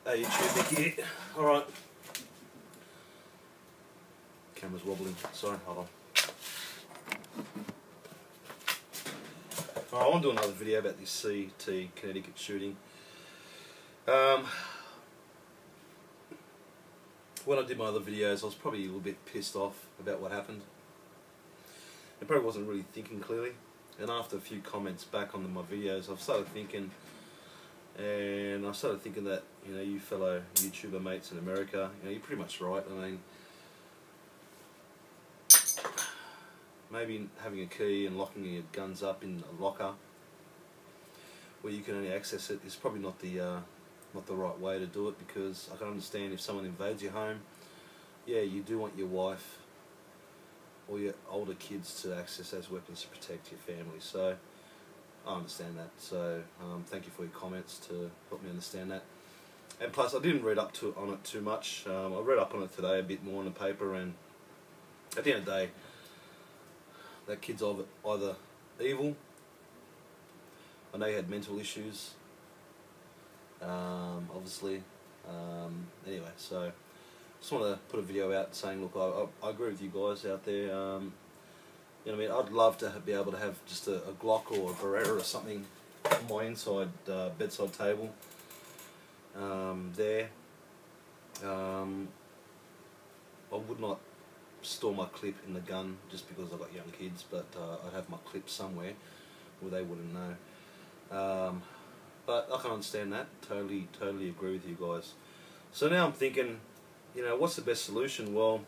Hey YouTube, Nick here. Alright. Camera's wobbling. Sorry, hold on. Alright, I want to do another video about this CT Connecticut shooting. When I did my other videos, I was probably a little bit pissed off about what happened. I probably wasn't really thinking clearly. And after a few comments back on my videos, I've started thinking, and I started thinking that, you know, you fellow YouTuber mates in America, you know, you're pretty much right. I mean, maybe having a key and locking your guns up in a locker where you can only access it is probably not the right way to do it, because I can understand if someone invades your home, yeah, you do want your wife or your older kids to access those weapons to protect your family. So I understand that. So thank you for your comments to help me understand that. And plus, I didn't read up on it too much. I read up on it today a bit more on the paper, and at the end of the day, that kid's either evil. I know he had mental issues, obviously. Anyway, so just want to put a video out saying, look, I agree with you guys out there. You know what I mean? I'd love to be able to have just a Glock or a Beretta or something on my inside bedside table there. I would not store my clip in the gun just because I've got young kids, but I'd have my clip somewhere where they wouldn't know. But I can understand that. Totally agree with you guys. So now I'm thinking, you know, what's the best solution? Well,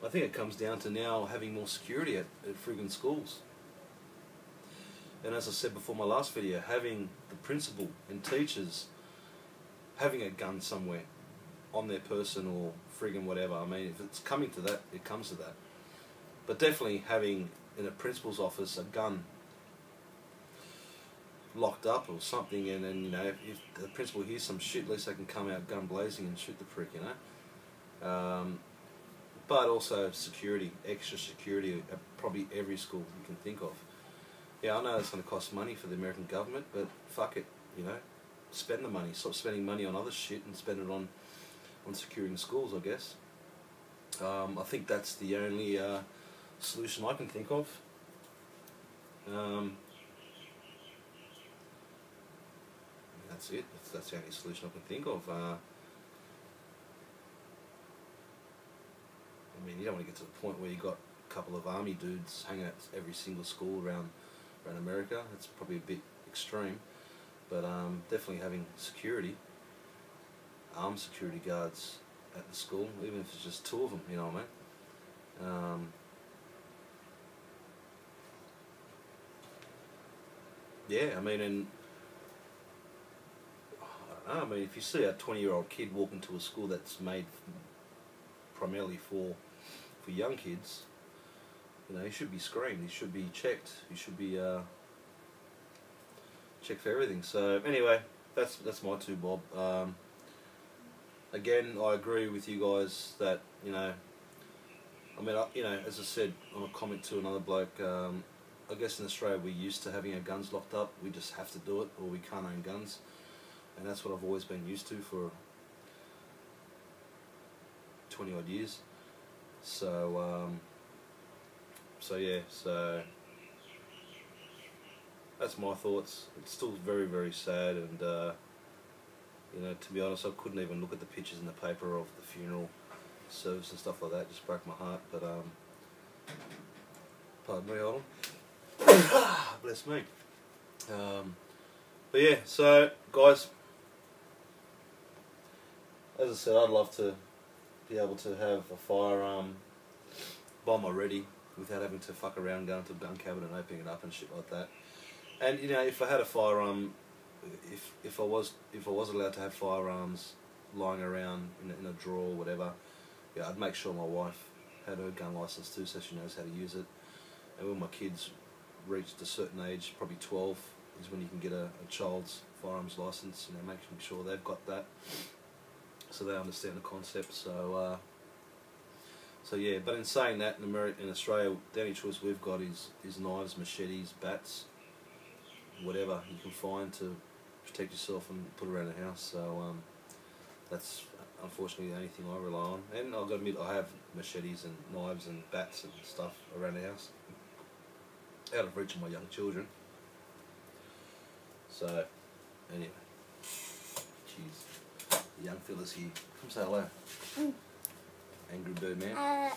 I think it comes down to now having more security at friggin' schools. And as I said before my last video, having the principal and teachers having a gun somewhere on their person or friggin' whatever. I mean, if it's coming to that, it comes to that. But definitely having in a principal's office a gun locked up or something, and then, you know, if the principal hears some shit, at least they can come out gun blazing and shoot the prick, you know. But also security, extra security at probably every school you can think of. Yeah, I know it's going to cost money for the American government, but fuck it, you know, spend the money. Stop spending money on other shit and spend it on securing schools, I guess. I think that's the only solution I can think of. That's it. That's the only solution I can think of. I mean, you don't want to get to the point where you got a couple of army dudes hanging at every single school around America. That's probably a bit extreme, but definitely having security, armed security guards at the school, even if it's just 2 of them. You know what I mean? Yeah, I mean, and I don't know, I mean, if you see a 20-year-old kid walk into a school that's made primarily for young kids, you know, he should be screened, he should be checked, he should be checked for everything. So anyway, that's my 2 bob. Again, I agree with you guys that, you know, I mean, you know, as I said on a comment to another bloke, I guess in Australia we're used to having our guns locked up. We just have to do it, or we can't own guns. And that's what I've always been used to for 20 odd years. So yeah, so that's my thoughts. It's still very sad, and you know, to be honest, I couldn't even look at the pictures in the paper of the funeral service and stuff like that. It just broke my heart. But pardon me, hold on. Bless me. But yeah, so guys, as I said, I'd love to be able to have a firearm by my ready without having to fuck around going to a gun cabinet and opening it up and shit like that. And you know, if I had a firearm, if I was allowed to have firearms lying around in a drawer or whatever, yeah, I'd make sure my wife had her gun license too, so she knows how to use it. And when my kids reached a certain age, probably 12, is when you can get a child's firearms license. You know, making sure they've got that, so they understand the concept. So yeah. But in saying that, in Australia, the only choice we've got is knives, machetes, bats, whatever you can find to protect yourself and put around the house. So that's unfortunately the only thing I rely on. And I've got to admit, I have machetes and knives and bats and stuff around the house, out of reach of my young children. So anyway, cheers. The young fella's here. Come say hello. Angry bird man.